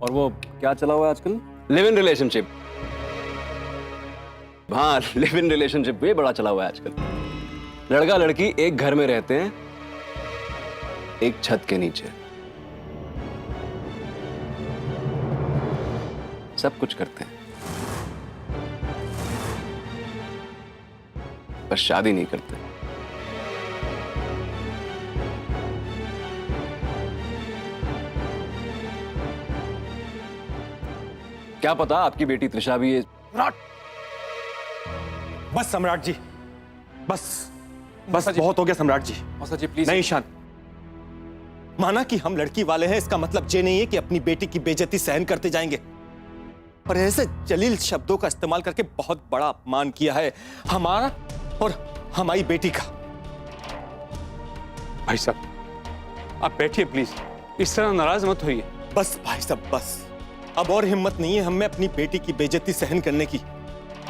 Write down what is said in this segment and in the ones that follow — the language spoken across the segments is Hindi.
और वो क्या चला हुआ है आजकल? Live in relationship. हाँ, लिव इन रिलेशनशिप भी बड़ा चला हुआ है आजकल। लड़का लड़की एक घर में रहते हैं, एक छत के नीचे, सब कुछ करते हैं, बस शादी नहीं करते। क्या पता आपकी बेटी त्रिशा भी ये। सम्राट, बस सम्राट जी, बस बस बहुत हो गया सम्राट जी। मौसा जी प्लीज। नहीं ईशान, माना कि हम लड़की वाले हैं, इसका मतलब ये नहीं है कि अपनी बेटी की बेइज्जती सहन करते जाएंगे। और ऐसे जलील शब्दों का इस्तेमाल करके बहुत बड़ा अपमान किया है हमारा और हमारी बेटी का। भाई साहब, आप बैठिए प्लीज, इस तरह नाराज मत होइए। बस भाई साहब बस, अब और हिम्मत नहीं है हमें अपनी बेटी की बेइज्जती सहन करने की।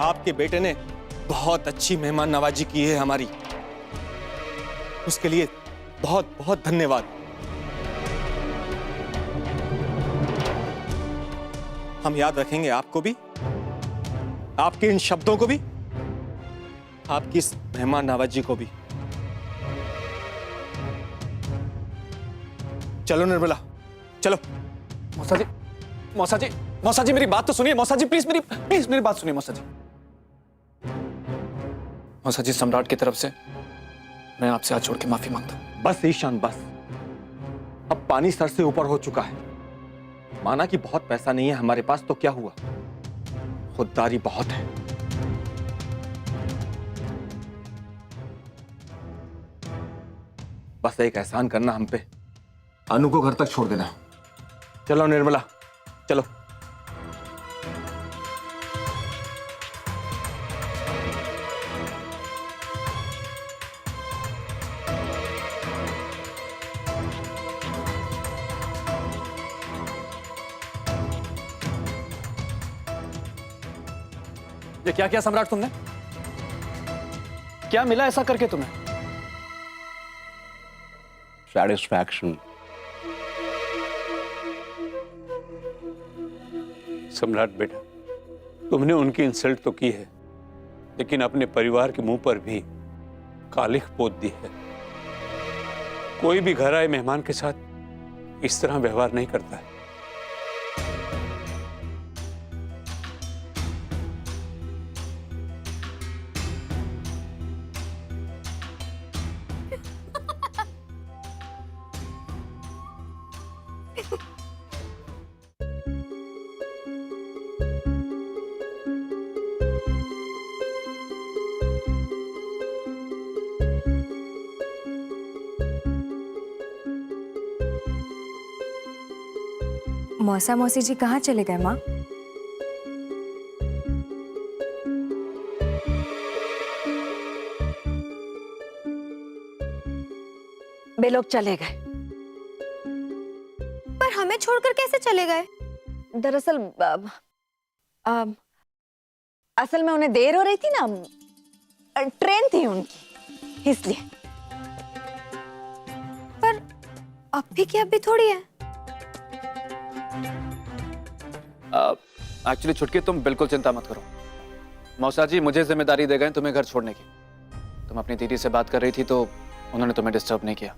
आपके बेटे ने बहुत अच्छी मेहमान नवाजी की है हमारी, उसके लिए बहुत बहुत धन्यवाद। हम याद रखेंगे आपको भी, आपके इन शब्दों को भी, आपकी इस मेहमान नवाजी को भी। चलो निर्मला, चलो। मौसा जी, मौसा जी, मौसा जी मेरी बात तो सुनिए। मौसा जी प्लीज मेरी बात सुनिए मौसा जी। मौसा जी, सम्राट की तरफ से मैं आपसे हाथ जोड़ के माफी मांगता हूं। बस ईशान बस, अब पानी सर से ऊपर हो चुका है। माना कि बहुत पैसा नहीं है हमारे पास, तो क्या हुआ, खुददारी बहुत है। बस एक एहसान करना हम पे, अनु को घर तक छोड़ देना। चलो निर्मला, चलो। ये क्या किया सम्राट तुमने? क्या मिला ऐसा करके तुम्हें? सैटिस्फैक्शन। सम्राट बेटा, तुमने उनकी इंसल्ट तो की है, लेकिन अपने परिवार के मुंह पर भी कालिख पोत दी है। कोई भी घर आए मेहमान के साथ इस तरह व्यवहार नहीं करता है। मौसा मौसी जी कहाँ चले गए माँ? वे लोग चले गए। पर हमें छोड़कर कैसे चले गए? दरअसल असल में उन्हें देर हो रही थी ना, ट्रेन थी उनकी, इसलिए। पर अब भी क्या, अभी थोड़ी है। एक्चुअली छुटकी, तुम बिल्कुल चिंता मत करो। मौसा जी मुझे जिम्मेदारी दे गए तुम्हें घर छोड़ने की। तुम अपनी दीदी से बात कर रही थी तो उन्होंने तुम्हें डिस्टर्ब नहीं किया।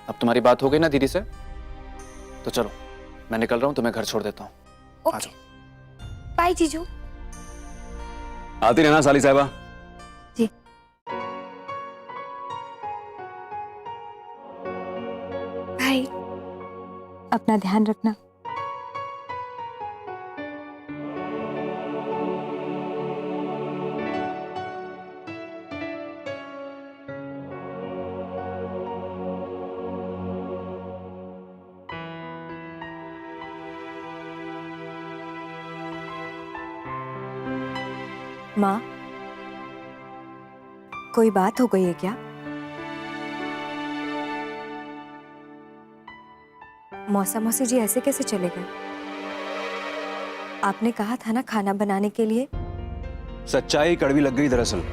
अब तुम्हारी बात हो गई ना दीदी से, तो चलो मैं निकल रहा हूँ, तुम्हें घर छोड़ देता हूँ। आ जाओ। बाय जीजू। आती रहना साली साहिबा। जी। बाय। अपना ध्यान रखना। माँ, कोई बात हो गई है क्या? मौसा मौसी जी ऐसे कैसे चले गए? आपने कहा था ना खाना बनाने के लिए। सच्चाई कड़वी लग गई दरअसल।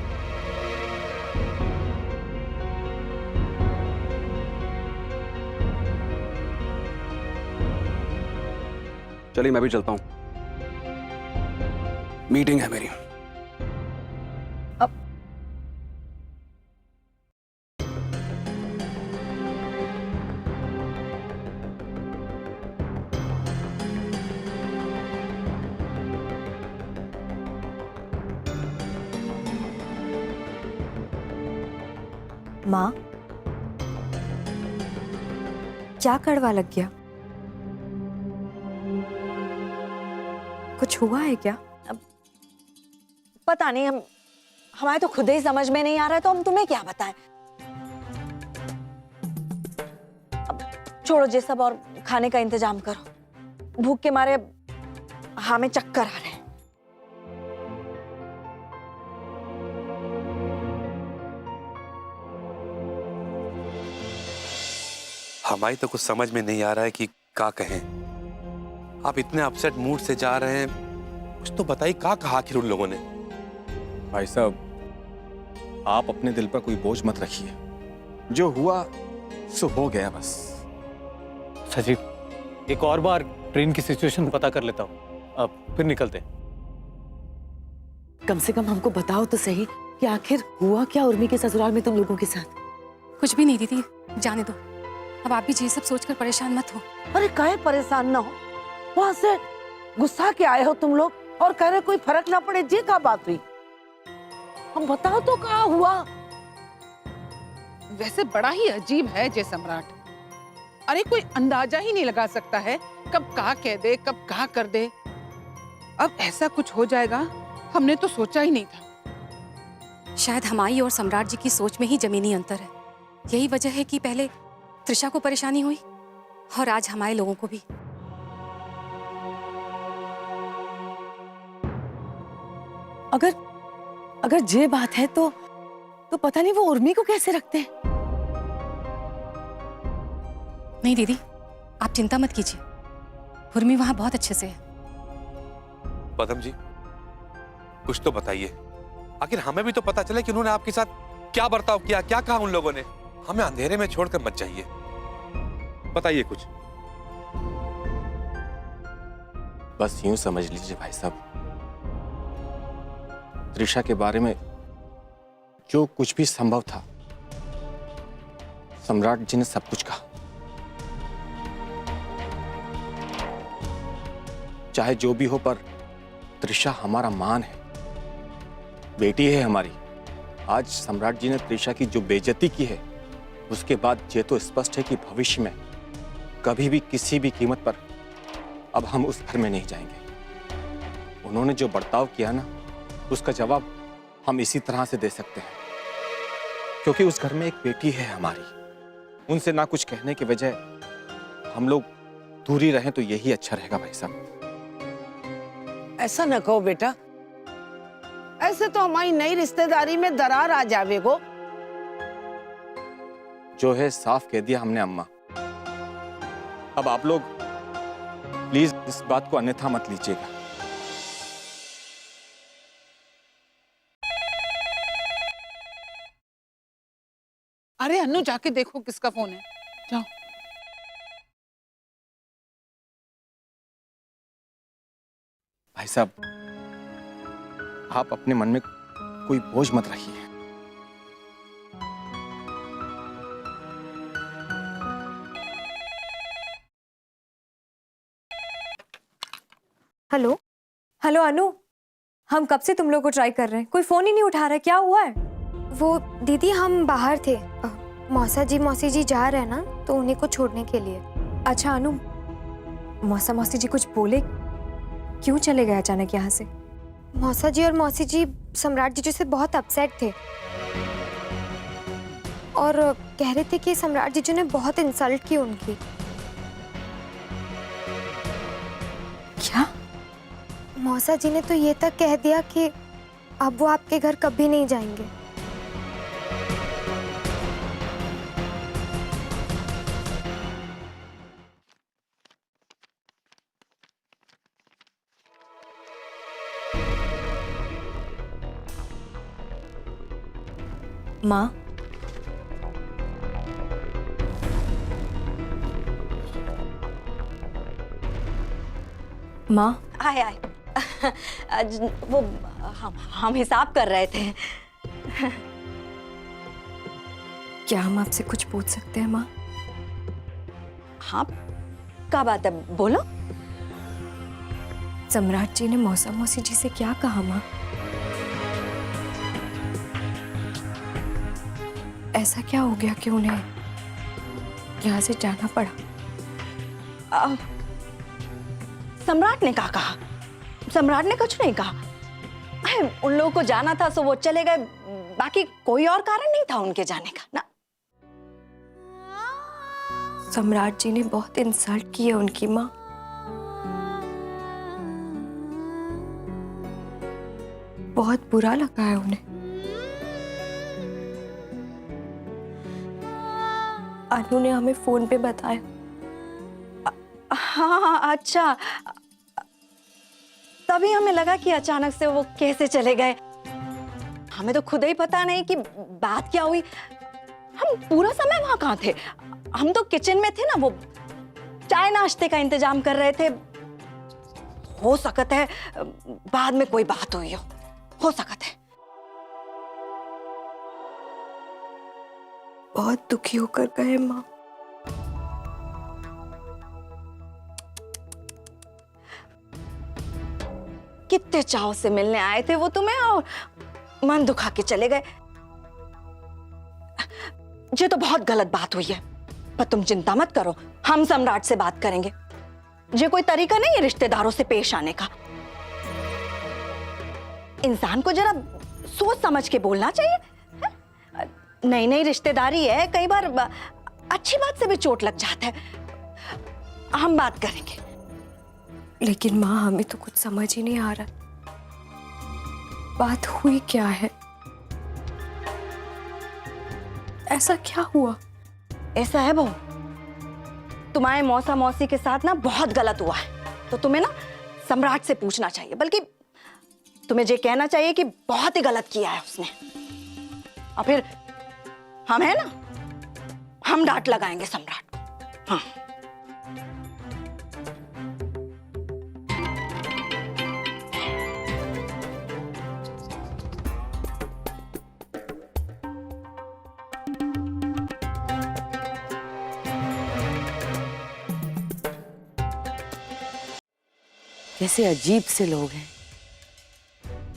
चलिए मैं भी चलता हूँ, मीटिंग है मेरी। माँ, क्या कड़वा लग गया? कुछ हुआ है क्या? पता नहीं, हमारे तो खुद ही समझ में नहीं आ रहा है, तो हम तुम्हें क्या बताएं। अब छोड़ो ये सब और खाने का इंतजाम करो। भूख के मारे हमें चक्कर आ रहे हैं। हमारी तो कुछ समझ में नहीं आ रहा है कि क्या कहें। आप इतने अपसेट मूड से जा रहे हैं, कुछ तो बताइए क्या कहा आखिर उन लोगों ने। भाई साहब, आप अपने दिल पर कोई बोझ मत रखिए। जो हुआ सो हो गया बस। सचिव, एक और बार ट्रेन की सिचुएशन पता कर लेता हूँ, अब फिर निकलते हैं। कम से कम हमको बताओ तो सही कि आखिर हुआ क्या उर्मी के ससुराल में तुम लोगों के साथ। कुछ भी नहीं दीदी, जाने दो। अब आप भी ये सब सोचकर परेशान मत हो। अरे काहे परेशान ना हो, वहां से गुस्सा के आए हो तुम लोग और कह रहे कोई फर्क ना पड़े। जी का बात हुई, हम बताओ तो क्या हुआ। वैसे बड़ा ही अजीब है जय सम्राट। अरे कोई अंदाजा ही नहीं लगा सकता है कब कहा कह दे, कब कहा कर दे। अब ऐसा कुछ हो जाएगा हमने तो सोचा ही नहीं था। शायद हमारी और सम्राट जी की सोच में ही जमीनी अंतर है। यही वजह है कि पहले त्रिशा को परेशानी हुई और आज हमारे लोगों को भी। अगर ये बात है तो पता नहीं वो उर्मी को कैसे रखते हैं। नहीं दीदी, आप चिंता मत कीजिए, उर्मी वहां बहुत अच्छे से है। पदम जी, कुछ तो बताइए। आखिर हमें भी तो पता चले कि उन्होंने आपके साथ क्या बर्ताव किया, क्या कहा उन लोगों ने। हमें अंधेरे में छोड़कर मत जाइए, बताइए कुछ। बस यूं समझ लीजिए भाई साहब, त्रिशा के बारे में जो कुछ भी संभव था सम्राट जी ने सब कुछ कहा। चाहे जो भी हो, पर त्रिशा हमारा मान है, बेटी है हमारी। आज सम्राट जी ने त्रिशा की जो बेइज्जती की है, उसके बाद ये तो स्पष्ट है कि भविष्य में कभी भी किसी भी कीमत पर अब हम उस घर में नहीं जाएंगे। उन्होंने जो बर्ताव किया ना, उसका जवाब हम इसी तरह से दे सकते हैं, क्योंकि उस घर में एक बेटी है हमारी। उनसे ना कुछ कहने के बजाय हम लोग दूरी रहें तो यही अच्छा रहेगा भाई साहब। ऐसा न कहो बेटा, ऐसे तो हमारी नई रिश्तेदारी में दरार आ जावेगो। जो है साफ कह दिया हमने अम्मा। अब आप लोग प्लीज इस बात को अन्यथा मत लीजिएगा। अरे अन्नू, जाके देखो किसका फोन है, जाओ। भाई साहब, आप अपने मन में कोई बोझ मत रखिए। हेलो हेलो अनु, हम कब से तुम लोग को ट्राई कर रहे हैं, कोई फोन ही नहीं उठा रहा है। क्या हुआ है? वो दीदी हम बाहर थे, मौसी जी जा रहे हैं ना, तो उन्हीं को छोड़ने के लिए। अच्छा अनु, मौसी जी कुछ बोले? क्यों चले गए अचानक यहाँ से? मौसा जी और मौसी जी सम्राट जी से बहुत अपसेट थे और कह रहे थे कि सम्राट जी ने बहुत इंसल्ट की उनकी। क्या? मौसा जी ने तो ये तक कह दिया कि अब वो आपके घर कभी नहीं जाएंगे। माँ, माँ, आए आए। वो हम हिसाब कर रहे थे। क्या हम आपसे कुछ पूछ सकते हैं माँ? हाँ, क्या बात है, बोलो। सम्राट जी ने मौसा मौसी जी से क्या कहा माँ? ऐसा क्या हो गया कि उन्हें यहाँ से जाना पड़ा? सम्राट ने क्या कहा? सम्राट ने कुछ नहीं कहा। उन लोगों को जाना था सो वो चले गए, बाकी कोई और कारण नहीं था उनके जाने का ना। सम्राट जी ने बहुत इंसल्ट की है उनकी माँ। बहुत बुरा लगा है उन्हें। अनु ने हमें फोन पे बताया। हाँ, अच्छा, तभी हमें लगा कि अचानक से वो कैसे चले गए। हमें तो खुद ही पता नहीं कि बात क्या हुई। हम पूरा समय वहां कहाँ थे? हम तो किचन में थे ना, वो चाय नाश्ते का इंतजाम कर रहे थे। हो सकता है बाद में कोई बात हुई हो सकता है। बहुत दुखी होकर गए माँ। कितने चाव से मिलने आए थे वो तुम्हें और मन दुखा के चले गए। ये तो बहुत गलत बात हुई है, पर तुम चिंता मत करो, हम सम्राट से बात करेंगे। ये कोई तरीका नहीं है रिश्तेदारों से पेश आने का। इंसान को जरा सोच समझ के बोलना चाहिए। नई नई रिश्तेदारी है, कई बार अच्छी बात से भी चोट लग जाता है। हम बात करेंगे। लेकिन माँ, हमें तो कुछ समझ ही नहीं आ रहा। बात हुई क्या है? ऐसा क्या हुआ? ऐसा है बहू, तुम्हारे मौसा मौसी के साथ ना बहुत गलत हुआ है, तो तुम्हें ना सम्राट से पूछना चाहिए। बल्कि तुम्हें ये कहना चाहिए कि बहुत ही गलत किया है उसने। और फिर हम है ना, हम डांट लगाएंगे सम्राट को। हाँ, कैसे अजीब से लोग हैं।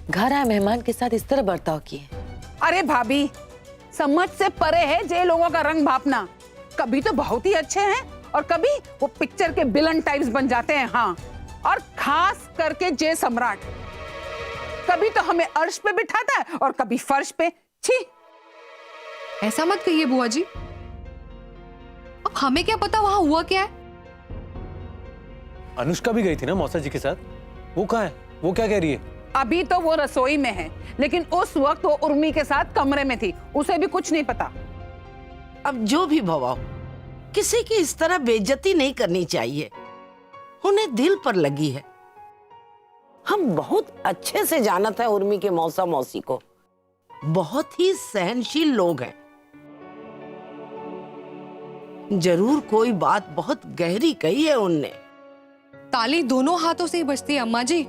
घर आए मेहमान के साथ इस तरह बर्ताव किए। अरे भाभी, समझ से परे है जे लोगों का रंग भापना। कभी तो बहुत ही अच्छे हैं और कभी वो पिक्चर के विलन टाइप्स बन जाते हैं। हाँ, और खास करके जे सम्राट, कभी तो हमें अर्श पे बिठाता है और कभी फर्श पे। छी, ऐसा मत कहिए बुआ जी। अब हमें क्या पता वहां हुआ क्या है। अनुष्का भी गई थी ना मौसा जी के साथ। वो कहाँ है? वो क्या कह रही है? अभी तो वो रसोई में है, लेकिन उस वक्त वो उर्मी के साथ कमरे में थी। उसे भी कुछ नहीं पता। अब जो भी भवाओ, किसी की इस तरह बेइज्जती नहीं करनी चाहिए। उन्हें दिल पर लगी है। हम बहुत अच्छे से जानत है उर्मी के मौसा मौसी को। बहुत ही सहनशील लोग हैं। जरूर कोई बात बहुत गहरी कही है उनने। ताली दोनों हाथों से ही बजती है अम्मा जी।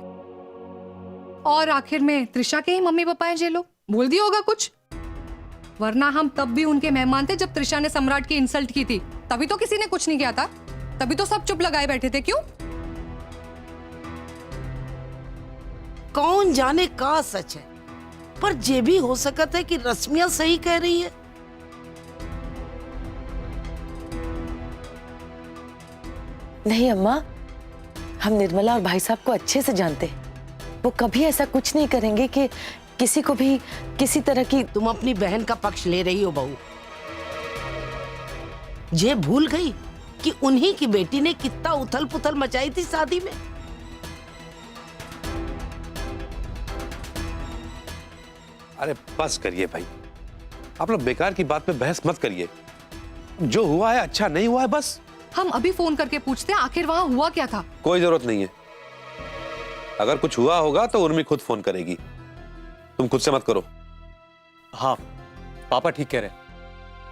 और आखिर में त्रिशा के ही मम्मी पापा हैं जे लोग। बोल दिया होगा कुछ, वरना हम तब भी उनके मेहमान थे जब त्रिशा ने सम्राट की इंसल्ट की थी। तभी तो किसी ने कुछ नहीं किया था। तभी तो सब चुप लगाए बैठे थे। क्यों? कौन जाने का सच है, पर ये भी हो सकता है कि रश्मिया सही कह रही है। नहीं अम्मा, हम निर्मला और भाई साहब को अच्छे से जानते हैं। वो कभी ऐसा कुछ नहीं करेंगे कि किसी को भी किसी तरह की। तुम अपनी बहन का पक्ष ले रही हो बहू। ये भूल गई कि उन्हीं की बेटी ने कितना उथल पुथल मचाई थी शादी में। अरे बस करिए भाई, आप लोग बेकार की बात पे बहस मत करिए। जो हुआ है अच्छा, नहीं हुआ है बस। हम अभी फोन करके पूछते हैं आखिर वहां हुआ क्या था। कोई जरूरत नहीं है। अगर कुछ हुआ होगा तो उर्मी खुद फोन करेगी, तुम खुद से मत करो। हाँ, पापा ठीक कह रहे हैं।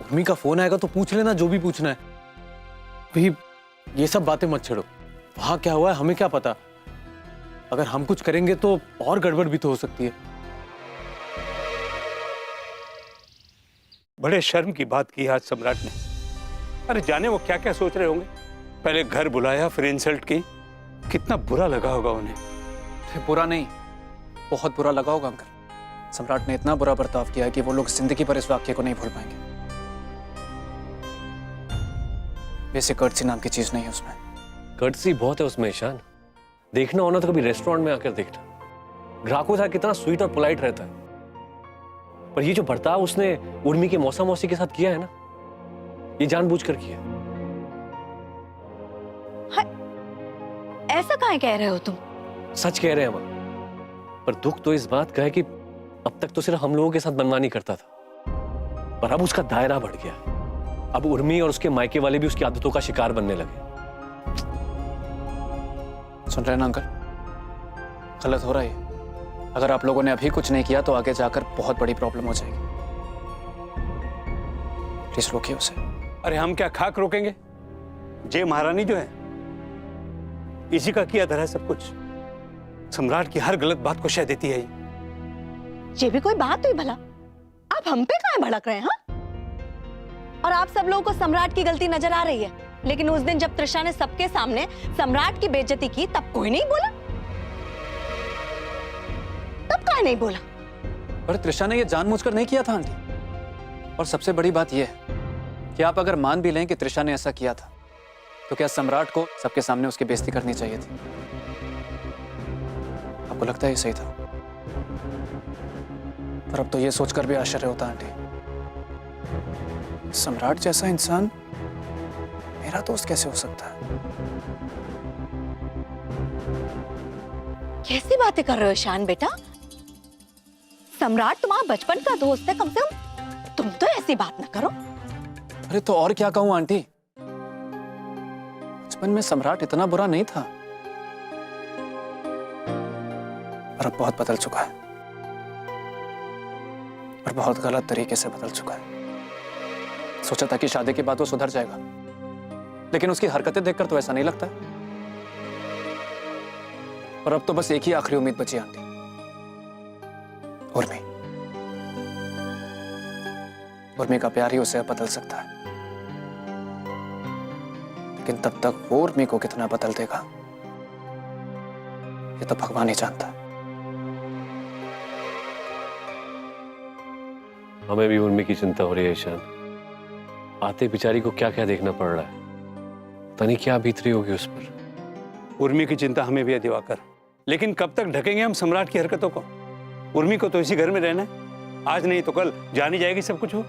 उर्मी का फोन आएगा तो पूछ लेना जो भी पूछना है। भाई ये सब बातें मत छेड़ो। वहां क्या हुआ है हमें क्या पता। अगर हम कुछ करेंगे तो और गड़बड़ भी तो हो सकती है। बड़े शर्म की बात की आज सम्राट ने। अरे जाने वो क्या क्या सोच रहे होंगे। पहले घर बुलाया, फिर इंसल्ट की। कितना बुरा लगा होगा उन्हें। अरे बुरा नहीं, बहुत बुरा लगा होगा अंकल। सम्राट ने इतना बुरा बर्ताव किया है कि वो लोग जिंदगी पर इस वाक्य को नहीं भूल पाएंगे। वैसे कर्टसी नाम की चीज नहीं है उसमें। कर्टसी बहुत है उसमें ईशान। देखना होना तो कभी रेस्टोरेंट में आकर देखना, ग्राहकों के साथ कितना स्वीट और पोलाइट रहता है। पर ये जो बर्ताव उसने उर्मी के मौसा मौसी के साथ किया है ना, ये जानबूझकर किया। ऐसा काहे कह रहे हो तुम? सच कह रहे हैं हम। पर दुख तो इस बात का है कि अब तक तो सिर्फ हम लोगों के साथ मनमानी करता था, पर अब उसका दायरा बढ़ गया। अब उर्मी और उसके मायके वाले भी उसकी आदतों का शिकार बनने लगे। सुन रहे हैं ना अंकल, गलत हो रहा है। अगर आप लोगों ने अभी कुछ नहीं किया तो आगे जाकर बहुत बड़ी प्रॉब्लम हो जाएगी। प्लीज रोकिए उसे। अरे हम क्या खाक रोकेंगे? जय महारानी जो है इसी का किया धरा सब कुछ। सम्राट की हर गलत बात को शह देती है ये भी कोई बात हुई भला? आप हम पे काहे भड़क रहे हैं? हाँ? और आप सब लोगों को सम्राट की गलती नजर आ रही है, लेकिन उस दिन जब त्रिशा ने सबके सामने सम्राट की बेइज्जती की तब कोई नहीं बोला। तब काहे नहीं बोला? पर त्रिशा ने यह जानबूझकर नहीं किया था आंटी। और सबसे बड़ी बात यह है कि आप अगर मान भी लें कि त्रिशा ने ऐसा किया था, तो क्या सम्राट को सबके सामने उसकी बेइज्जती करनी चाहिए थी? आपको लगता है ये सही था? पर अब तो ये सोचकर भी आश्चर्य होता है आंटी, सम्राट जैसा इंसान मेरा दोस्त कैसे हो सकता है? कैसी बातें कर रहे हो ईशान बेटा? सम्राट तुम्हारा बचपन का दोस्त है, कम से कम तुम तो ऐसी बात ना करो। अरे तो और क्या कहूं आंटी, बचपन में सम्राट इतना बुरा नहीं था, पर अब बहुत बदल चुका है और बहुत गलत तरीके से बदल चुका है। सोचा था कि शादी के बाद वो सुधर जाएगा, लेकिन उसकी हरकतें देखकर तो ऐसा नहीं लगता। और अब तो बस एक ही आखिरी उम्मीद बची आंटी, उर्मी। उर्मी का प्यार ही उसे अब बदल सकता है, लेकिन तब तक वो उर्मी को कितना बदल देगा ये तो भगवान ही जानता है। हमें भी उर्मी की चिंता हो रही है ईशान। आते बिचारी को क्या क्या देखना पड़ रहा है, पता नहीं क्या बीत रही होगी उस पर। उर्मी की चिंता हमें भी है दिवाकर, लेकिन कब तक ढकेंगे हम सम्राट की हरकतों को? उर्मी को तो इसी घर में रहना है, आज नहीं तो कल जानी जाएगी सब कुछ हो।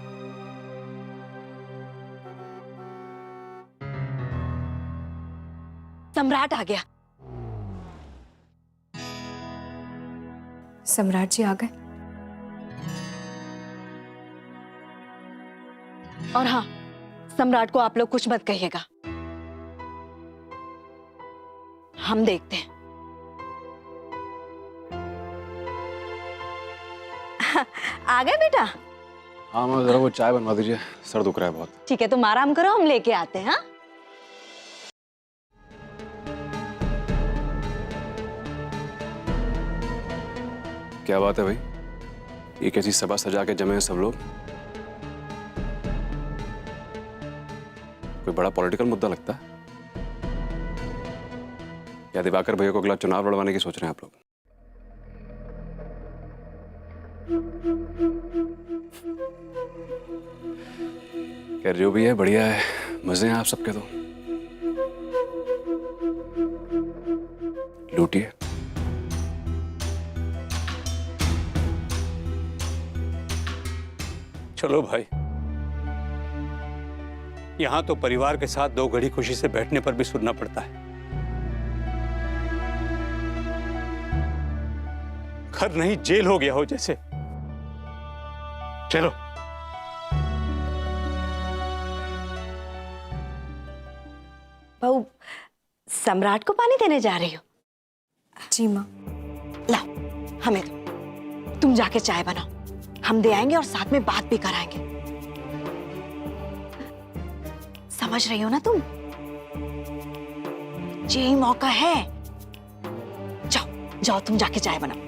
सम्राट आ गया। सम्राट जी आ गए। और हाँ, सम्राट को आप लोग कुछ मत कहिएगा, हम देखते हैं। आ गए बेटा? हाँ मैं जरा वो चाय बनवा दीजिए, सर दुख रहा है बहुत। ठीक है, तुम आराम करो, हम लेके आते हैं। हाँ क्या बात है भाई, ये कैसी सभा सजा के जमे हैं सब लोग? कोई बड़ा पॉलिटिकल मुद्दा लगता है या दिवाकर भैया को अगला चुनाव लड़वाने की सोच रहे हैं आप लोग? खैर जो भी है बढ़िया है, मजे हैं आप सबके तो। लूटिए। चलो भाई, यहां तो परिवार के साथ दो घड़ी खुशी से बैठने पर भी सुनना पड़ता है। घर नहीं जेल हो गया हो जैसे। चलो। बहू, सम्राट को पानी देने जा रही हो? जी माँ। लाओ, हमें दो। तुम जाके चाय बनाओ, हम दे आएंगे और साथ में बात भी कराएंगे। समझ रही हो ना तुम? यही मौका है। जाओ जाओ तुम जाके चाय बनाओ,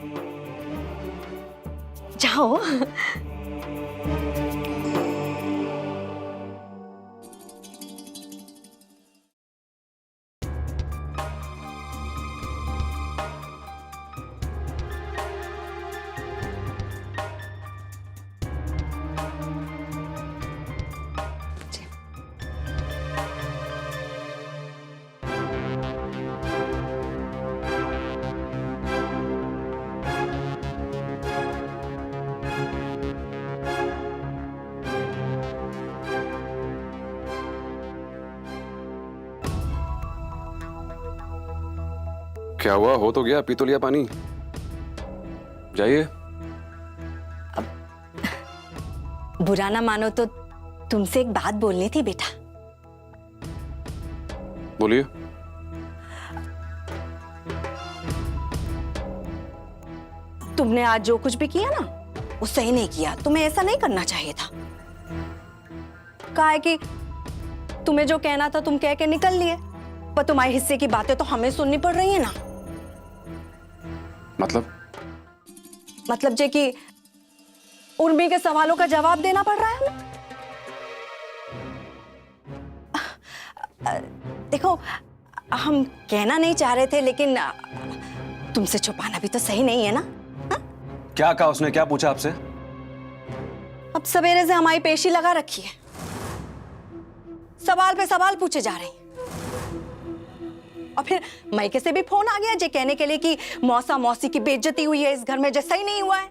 जाओ। क्या हुआ? हो तो गया, पी तो लिया पानी, जाइए। बुरा ना मानो तो तुमसे एक बात बोलनी थी बेटा। बोलिए। तुमने आज जो कुछ भी किया ना वो सही नहीं किया, तुम्हें ऐसा नहीं करना चाहिए था। कहा है कि तुम्हें जो कहना था तुम कह के निकल लिए, पर तुम्हारे हिस्से की बातें तो हमें सुननी पड़ रही है ना। मतलब जे कि उर्मी के सवालों का जवाब देना पड़ रहा है हमें। देखो, हम कहना नहीं चाह रहे थे, लेकिन तुमसे छुपाना भी तो सही नहीं है ना। हा? क्या कहा उसने? क्या पूछा आपसे? अब सवेरे से हमारी पेशी लगा रखी है, सवाल पे सवाल पूछे जा रहे हैं। और फिर मायके से भी फोन आ गया जे कहने के लिए कि मौसा मौसी की बेइज्जती हुई है इस घर में, जैसा ही नहीं हुआ है।